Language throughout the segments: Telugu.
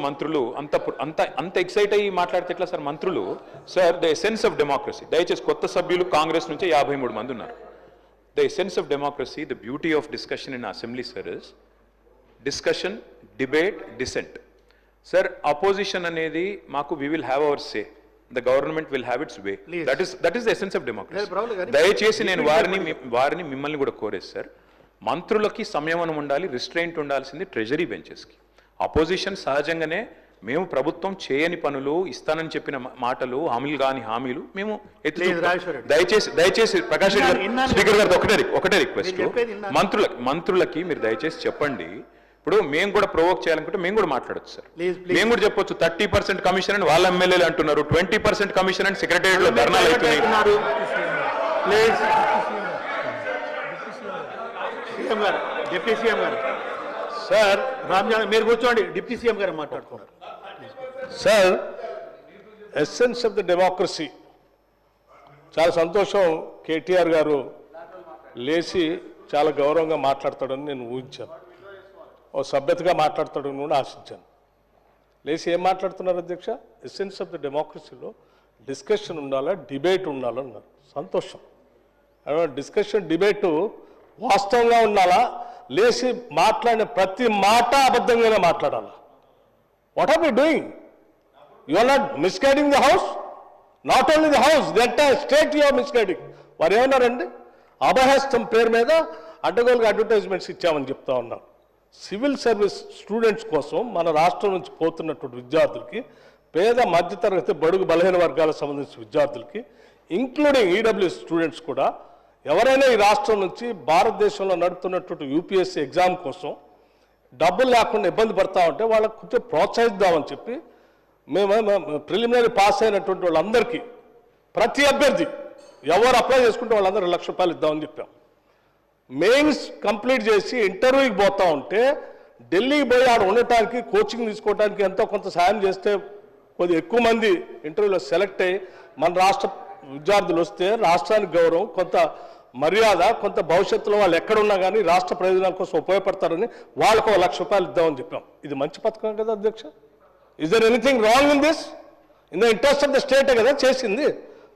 మంత్రులు అంత అంత అంత ఎక్సైట్ అయ్యి మాట్లాడితే ఎట్లా సార్? మంత్రులు sir the essence of democracy, దయచేసి కొత్త సభ్యులు కాంగ్రెస్ నుంచి 53 మంది ఉన్నారు. The essence of democracy, the beauty of discussion in assembly sir is discussion, debate, dissent. Sir opposition అనేది మాకు we will have our say, the government will have its way. That is the essence of democracy. దయచేసి నేను వారిని మిమ్మల్ని కూడా కోరేది సార్, మంత్రులకి సంయమనం ఉండాలి, రిస్ట్రెయింట్ ఉండాల్సింది ట్రెజరీ బెంచెస్కి. అపోజిషన్ సహజంగానే మేము ప్రభుత్వం చేయని పనులు, ఇస్తానని చెప్పిన మాటలు, హామీలు కాని హామీలు మేము దయచేసి ప్రకాష్ రెడ్డి గారు, స్పీకర్ గారు ఒకటే రిక్వెస్ట్, మంత్రులకి మీరు దయచేసి చెప్పండి. ఇప్పుడు మేము కూడా ప్రొవోక్ చేయాలనుకుంటే మేము కూడా మాట్లాడచ్చు సార్. మేము కూడా చెప్పొచ్చు 30% కమిషన్ అని వాళ్ళ ఎమ్మెల్యేలు అంటున్నారు, 20% కమిషన్ అని సెక్రటేరియట్ లో ధర్నాలు అవుతున్నాయి. డిప్యూటీ సీఎం గారు సార్, రామ్జాన్ మీరు కూర్చోండి, డిప్యూటీ సీఎం గారు మాట్లాడుతున్నారు. Sir, essence of the democracy, చాలా సంతోషం. కేటీఆర్ గారు లేచి చాలా గౌరవంగా మాట్లాడతాడని నేను ఊహించాను, ఓ సభ్యతగా మాట్లాడతాడని కూడా ఆశించాను. లేచి ఏం మాట్లాడుతున్నారు అధ్యక్ష? ఎసెన్స్ ఆఫ్ ద డెమోక్రసీలో డిస్కషన్ ఉండాలా, డిబేట్ ఉండాలన్నారు. సంతోషం. డిస్కషన్, డిబేటు వాస్తవంగా ఉండాలా, లేచి మాట్లాడిన ప్రతి మాట అబద్ధంగానే మాట్లాడాలా? What are we doing? You are not misguiding the house, not only the house, the entire state you are misguiding. వారు ఏమన్నారండి? అభయహస్తం పేరు మీద అడ్డగోలుగా అడ్వర్టైజ్మెంట్స్ ఇచ్చామని చెప్తా ఉన్నాం. సివిల్ సర్వీస్ స్టూడెంట్స్ కోసం మన రాష్ట్రం నుంచి పోతున్నటువంటి విద్యార్థులకి, పేద మధ్యతరగతి బడుగు బలహీన వర్గాలకు సంబంధించిన విద్యార్థులకి, ఇంక్లూడింగ్ ఈడబ్ల్యూఎస్ స్టూడెంట్స్ కూడా, ఎవరైనా ఈ రాష్ట్రం నుంచి భారతదేశంలో నడుపుతున్నటువంటి యూపీఎస్సీ ఎగ్జామ్ కోసం డబ్బులు లేకుండా ఇబ్బంది పడతా ఉంటే వాళ్ళకు కొంచెం ప్రోత్సహిద్దామని చెప్పి మేము ప్రిలిమినరీ పాస్ అయినటువంటి వాళ్ళందరికీ, ప్రతి అభ్యర్థి ఎవరు అప్లై చేసుకుంటే వాళ్ళందరూ ₹1,00,000 ఇద్దామని చెప్పాం. మెయిన్స్ కంప్లీట్ చేసి ఇంటర్వ్యూకి పోతా ఉంటే ఢిల్లీకి పోయి ఆడ ఉండటానికి, కోచింగ్ తీసుకోవడానికి ఎంతో కొంత సాయం చేస్తే కొద్దిగా ఎక్కువ మంది ఇంటర్వ్యూలో సెలెక్ట్ అయ్యి మన రాష్ట్ర విద్యార్థులు వస్తే రాష్ట్రానికి గౌరవం, కొంత మర్యాద, కొంత భవిష్యత్తులో వాళ్ళు ఎక్కడున్నా కానీ రాష్ట్ర ప్రయోజనాల కోసం ఉపయోగపడతారని వాళ్ళకు ₹1,00,000 ఇద్దామని చెప్పాం. ఇది మంచి పథకం కదా అధ్యక్ష? Is there anything wrong in this? In the interest of the స్టేటే కదా చేసింది.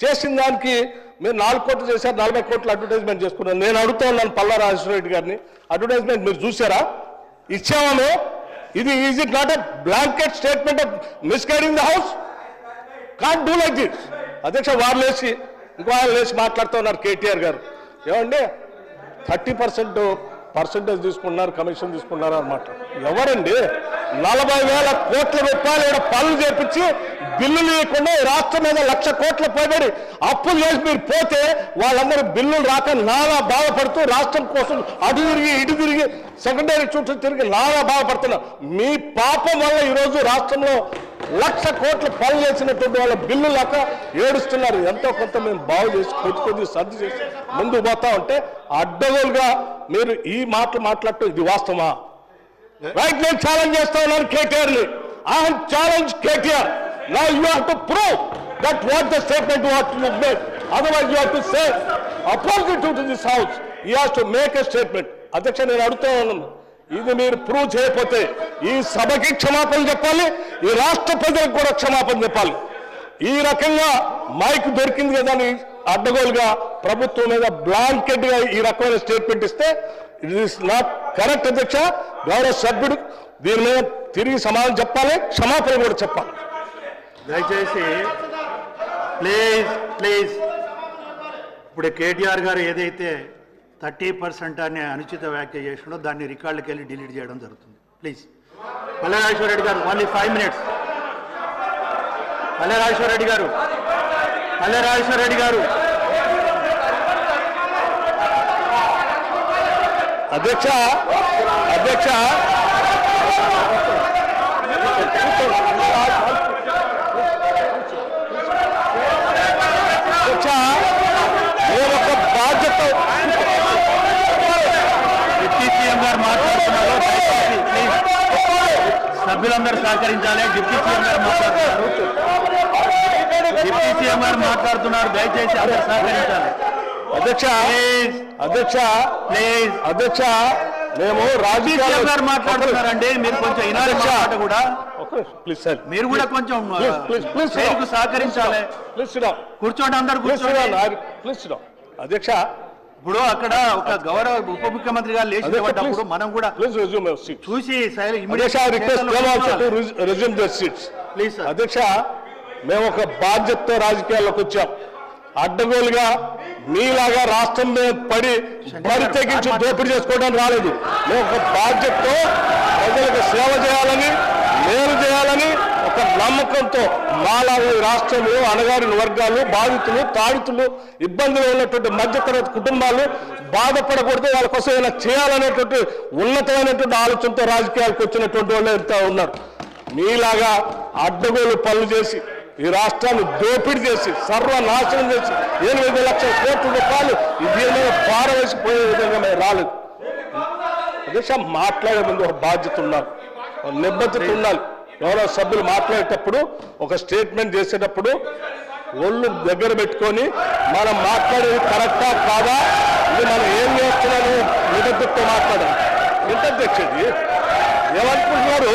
చేసిన దానికి మీరు 4 కోట్లు చేశారు, 40 కోట్లు అడ్వర్టైజ్మెంట్ చేసుకున్నారు. నేను అడుగుతా ఉన్నాను పల్లా రాజేశ్వరరెడ్డి గారిని, అడ్వర్టైజ్మెంట్ మీరు చూసారా? ఇచ్చామో? ఇది is it not a blanket statement of misguiding the house? Can't do like this. అధ్యక్ష, వారు లేచి ఇంకో ఆయన లేచి మాట్లాడుతూ ఉన్నారు కేటీఆర్ గారు. ఏమండి 30% తీసుకున్నారు, కమిషన్ తీసుకున్నారు అన్నమాట. ఎవరండి 40,000 కోట్ల రూపాయలు పనులు చేపించి బిల్లులు ఇవ్వకుండా రాష్ట్రం మీద 1,00,000 కోట్ల పైబడి అప్పులు చేసి మీరు పోతే వాళ్ళందరూ బిల్లులు రాక నానా బాధపడుతూ రాష్ట్రం కోసం అటు తిరిగి ఇటు తిరిగి సెకండరీ చుట్టూ తిరిగి నానా బాధపడుతున్నారు. మీ పాపం వల్ల ఈరోజు రాష్ట్రంలో 1,00,000 కోట్ల పనులు చేసినటువంటి వాళ్ళ బిల్లు లేక ఏడుస్తున్నారు. ఎంతో కొంత మేము బాగు చేసి కొద్ది సర్ది చేసి ముందుకు పోతా ఉంటే అడ్డగోలుగా మీరు ఈ మాటలు మాట్లాడటం ఇది వాస్తవమా? రైట్, నేను ఛాలెంజ్ చేస్తా ఉన్నాను కేటీఆర్ని. I have challenge KTR. Now you have to prove that what the statement what you made. Otherwise you have to say opposite to this house. He has to make a statement. అధ్యక్ష, నేను అడుగుతా ఉన్నాను, ఇది మీరు ప్రూవ్ చేయకపోతే ఈ సభకి క్షమాపణ చెప్పాలి, ఈ రాష్ట్ర ప్రజలకు కూడా క్షమాపణ చెప్పాలి. ఈ రకంగా మైక్ దొరికింది కదా అని అడ్డగోలుగా ప్రభుత్వం మీద బ్లాంకెట్ గా ఈ రకమైన స్టేట్మెంట్ ఇస్తే ఇట్ ఈస్ నాట్ కరెక్ట్. అధ్యక్ష, గౌరవ సభ్యుడు దీని మీద తిరిగి సమాధానం చెప్పాలి, క్షమాపణ కూడా చెప్పాలి. దయచేసి ప్లీజ్ ఇప్పుడు కేటీఆర్ గారు ఏదైతే 30% అనే అనుచిత వ్యాఖ్య చేసినో దాన్ని రికార్డులకు వెళ్ళి డిలీట్ చేయడం జరుగుతుంది. ప్లీజ్. పల్లె రాజేశ్వరరెడ్డి గారు, ఓన్లీ 5 minutes. పల్లె రాజేశ్వరరెడ్డి గారు అధ్యక్ష ఒక బాధ్యత డిప్యూటీ సీఎం గారు మాట్లాడుతున్నారు, సభ్యులందరూ సహకరించాలి. డిప్యూటీ సీఎం గారు మాట్లాడుతున్నారు, దయచేసి అందరూ సహకరించాలి. అధ్యక్ష మేము రాజకీయాలు మాట్లాడుతున్నారండి, మీరు కొంచెం కూడా ప్లీజ్ సార్ మీరు కూడా కొంచెం ప్లీజ్ చైర్కు సహకరించాలి. ప్లీజ్ కూర్చోండి, అందరు కూర్చోండి. ప్లీజ్ అధ్యక్ష, ఇప్పుడు అక్కడ ఒక గౌరవ ఉప ముఖ్యమంత్రి గారు లేచి నిలబడ్డప్పుడు మనం కూడా ప్లీజ్ రెజ్యూమ్ యువర్ సీట్. చూసి ప్లీజ్ అధ్యక్ష, మేము ఒక బాధ్యతతో రాజకీయాల్లోకి వచ్చాం. అడ్డగోలుగా మీలాగా రాష్ట్రం మీద పడి బరి తెగించి దోపిడీ చేసుకోవడానికి రాలేదు. మేము ఒక బాధ్యతతో ప్రజలకు సేవ చేయాలని, మేలు చేయాలని ఒక నమ్మకంతో మాలాగా రాష్ట్రంలో అణగారిన వర్గాలు, బాధితులు, తాడితులు, ఇబ్బందులు ఉన్నటువంటి మధ్యతరగతి కుటుంబాలు బాధపడకూడదు, వాళ్ళ కోసం ఇలా చేయాలనేటువంటి ఉన్నతమైనటువంటి ఆలోచనతో రాజకీయాలకు వచ్చినటువంటి వాళ్ళు ఎంత ఉన్నారు. మీలాగా అడ్డగోలు పనులు చేసి ఈ రాష్ట్రాన్ని దోపిడీ చేసి సర్వనాశనం చేసి 8 లక్షల కోట్ల రూపాయలు ఇది భారం వేసిపోయే విధంగా మేము రాలేదు. అదే మాట్లాడే ముందు ఒక బాధ్యత ఉండాలి, నిబద్ధత ఉండాలి. గౌరవ సభ్యులు మాట్లాడేటప్పుడు ఒక స్టేట్మెంట్ చేసేటప్పుడు ఒళ్ళు దగ్గర పెట్టుకొని మనం మాట్లాడేది కరెక్టా కాదా, ఇది మనం ఏం చేస్తున్నాము నిబద్ధతతో మాట్లాడాలి. ఎంత అధ్యక్షుడి ఏమనుకుంటున్నారు?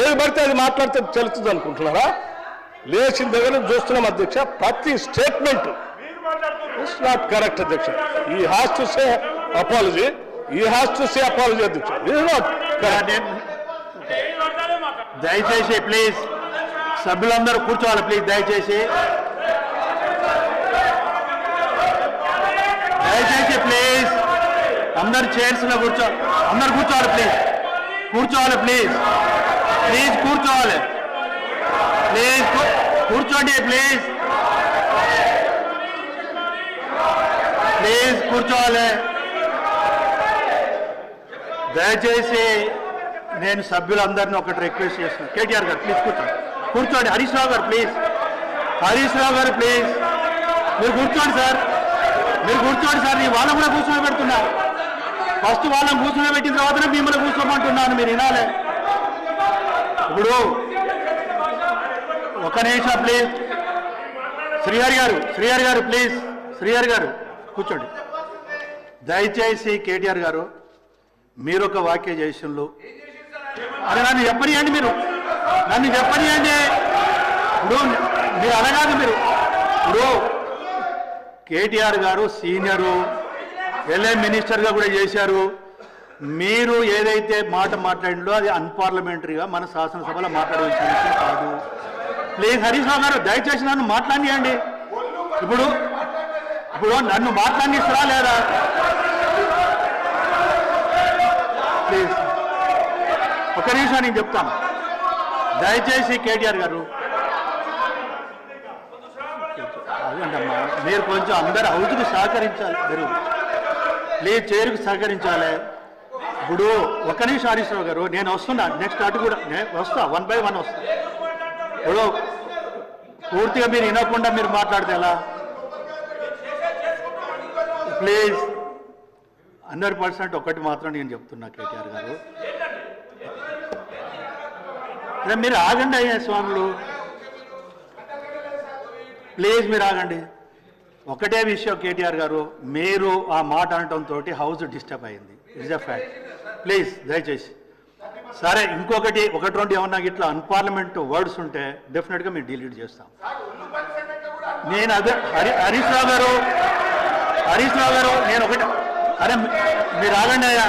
ఏది పడితే అది మాట్లాడితే చెల్లుతుంది అనుకుంటున్నారా? లేచిన దగ్గర చూస్తున్నాం అధ్యక్ష, ప్రతి స్టేట్మెంట్ ఇట్స్ నాట్ కరెక్ట్ అధ్యక్ష. ఈ హ్యాస్ టు సే అపాలజీ, ఈ హ్యాస్ టు సే అపాలజీ అధ్యక్ష. It not correct. దయచేసి ప్లీజ్ సభ్యులందరూ కూర్చోవాలి. ప్లీజ్ దయచేసి ప్లీజ్ అందరు చైర్స్ లో కూర్చోవాలి. అందరు కూర్చోవాలి. కూర్చోవాలి ప్లీజ్ కూర్చోవాలి. కూర్చోండి ప్లీజ్ కూర్చోవాలి. దయచేసి నేను సభ్యులందరినీ ఒకటి రిక్వెస్ట్ చేస్తున్నాను. కేటీఆర్ గారు ప్లీజ్ కూర్చోండి. హరీష్ రావు గారు ప్లీజ్ మీరు కూర్చోండి సార్. నేను వాళ్ళని కూడా కూర్చొని పెడుతున్నా. ఫస్ట్ వాళ్ళని కూర్చొని పెట్టిన తర్వాతనే మిమ్మల్ని కూర్చోమంటున్నాను, మీరు వినాలి. ఇప్పుడు ఒక నిమిషం ప్లీజ్. శ్రీహరి గారు ప్లీజ్. కూర్చోండి. దయచేసి కేటీఆర్ గారు మీరు ఒక వాక్య చేసినలు అరే నన్ను చెప్పనియండి. ఇప్పుడు మీరు అనగాదు. ఇప్పుడు కేటీఆర్ గారు సీనియరు, ఎల్ఏ మినిస్టర్గా కూడా చేశారు. మీరు ఏదైతే మాట మాట్లాడిందో అది అన్పార్లమెంటరీగా మన శాసనసభలో మాట్లాడవలసిన విషయం కాదు. ప్లీజ్ హరీష్ రావు గారు దయచేసి నన్ను మాట్లాడియండి. ఇప్పుడు నన్ను మాట్లాడిస్తారా లేదా? ప్లీజ్ ఒక నిమిషం నేను చెప్తాను. దయచేసి కేటీఆర్ గారు అదేంటమ్మా, మీరు కొంచెం అందరు హౌస్కి సహకరించాలి. మీరు ప్లీజ్ చైర్కి సహకరించాలి. ఇప్పుడు ఒక నిమిషం హరీష్ రావు గారు, నేను వస్తున్నా. నెక్స్ట్ అటు కూడా నేను వస్తా, 1 by 1 వస్తా. ఇప్పుడు పూర్తిగా మీరు వినకుండా మీరు మాట్లాడితే ఎలా? ప్లీజ్ 100% ఒకటి మాత్రం నేను చెప్తున్నా కేటీఆర్ గారు, మీరు ఆగండి అయ్యా స్వాములు. ప్లీజ్ మీరు ఆగండి. ఒకటే విషయం కేటీఆర్ గారు, మీరు ఆ మాట అనటంతో హౌస్ డిస్టర్బ్ అయింది. It's a fact. ప్లీజ్ దయచేసి. సరే, ఇంకొకటి 1-2 ఏమన్నా ఇట్లా అన్పార్లమెంట్ వర్డ్స్ ఉంటే డెఫినెట్గా మేము డిలీట్ చేస్తాం. నేను అదే హరీష్ రావు గారు నేను ఒకటి, అరే మీరు ఆగండి అయ్యా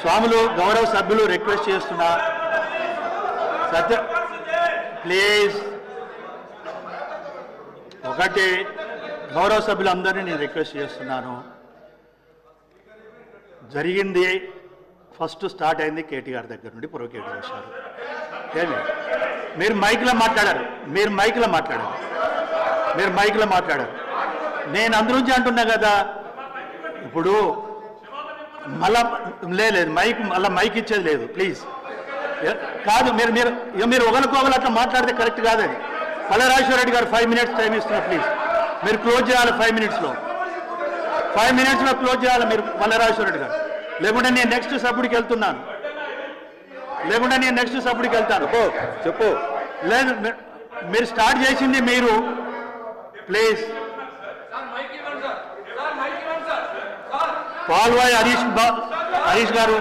స్వాములు, గౌరవ సభ్యులు రిక్వెస్ట్ చేస్తున్నా. సత్య ప్లీజ్. ఒకటి గౌరవ సభ్యులందరినీ నేను రిక్వెస్ట్ చేస్తున్నాను. జరిగింది ఫస్ట్ స్టార్ట్ అయింది కేటీఆర్ దగ్గర నుండి ప్రొవోకేట్ చేశారు. ఏమి మీరు మైక్లో మాట్లాడారు. నేను అందులోంచి అంటున్నా కదా. ఇప్పుడు మళ్ళా లేదు మైక్ ఇచ్చేది లేదు. ప్లీజ్ కాదు, మీరు ఒకరికొకరు అట్లా మాట్లాడితే కరెక్ట్ కాదని. పల్లరాజేశ్వర రెడ్డి గారు 5 minutes టైం ఇస్తున్నా. ప్లీజ్ మీరు క్లోజ్ చేయాలి 5 minutesలో. 5 minutesలో క్లోజ్ చేయాలి మీరు పల్లరాజేశ్వర రెడ్డి గారు. లేకుంటే నేను నెక్స్ట్ సభ్యుడికి వెళ్తాను. చెప్పు. లేదు, మీరు స్టార్ట్ చేసింది మీరు. ప్లీజ్ పాల్వాయి హరీష్ గారు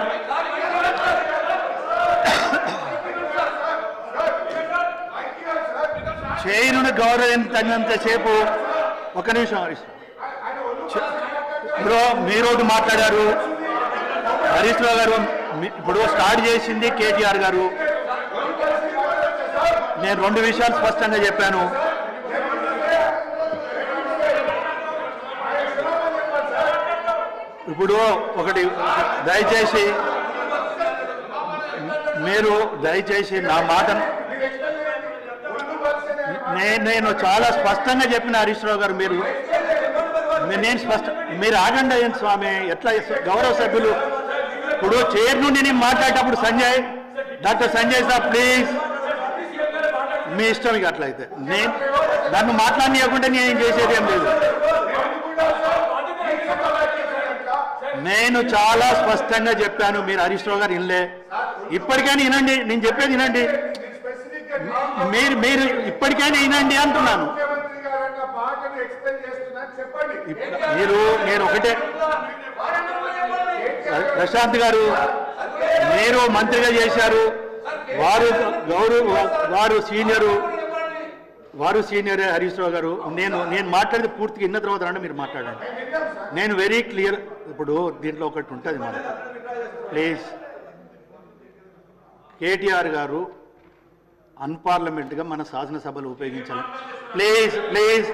చైరును గౌరవించినంతసేపు ఒక నిమిషం ఇప్పుడు మీరు ఒకటి మాట్లాడారు, హరీష్ రావు గారు ఇప్పుడు స్టార్ట్ చేసింది కేటీఆర్ గారు. నేను 2 విషయాలు స్పష్టంగా చెప్పాను. ఇప్పుడు ఒకటి దయచేసి నా మాట నేను చాలా స్పష్టంగా చెప్పిన హరీష్ రావు గారు, మీరు ఆగండి అయ్యండి స్వామి. ఎట్లా గౌరవ సభ్యులు ఇప్పుడు చైర్ నుండి నేను మాట్లాడేటప్పుడు డాక్టర్ సంజయ్ సార్ ప్లీజ్, మీ ఇష్టం ఇక అట్లయితే. నేను నన్ను మాట్లాడనీయకుండా నేను చేసేది ఏం లేదు. నేను చాలా స్పష్టంగా చెప్పాను, మీరు హరీష్ రావు గారు వినలే. ఇప్పటికైనా వినండి, నేను చెప్పేది వినండి. మీరు ఇప్పటికైనా వినండి అంటున్నాను. నేను ఒకటే, ప్రశాంత్ గారు మీరు మంత్రిగా చేశారు, వారు సీనియరే హరీష్ రావు గారు. నేను మాట్లాడితే పూర్తిగా విన్న తర్వాత రండి మీరు మాట్లాడండి. నేను వెరీ క్లియర్. ఇప్పుడు దీంట్లో ఒకటి ఉంటుంది మనకు, ప్లీజ్. కేటీఆర్ గారు అన్పార్లమెంట్గా మన శాసనసభలు ఉపయోగించాలి. ప్లీజ్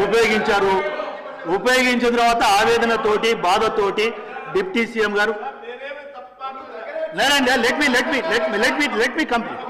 ఉపయోగించారు. ఉపయోగించిన తర్వాత ఆవేదనతోటి బాధతోటి డిప్యూటీ సీఎం గారు లేదండి, లెట్ మీ కంప్లీట్.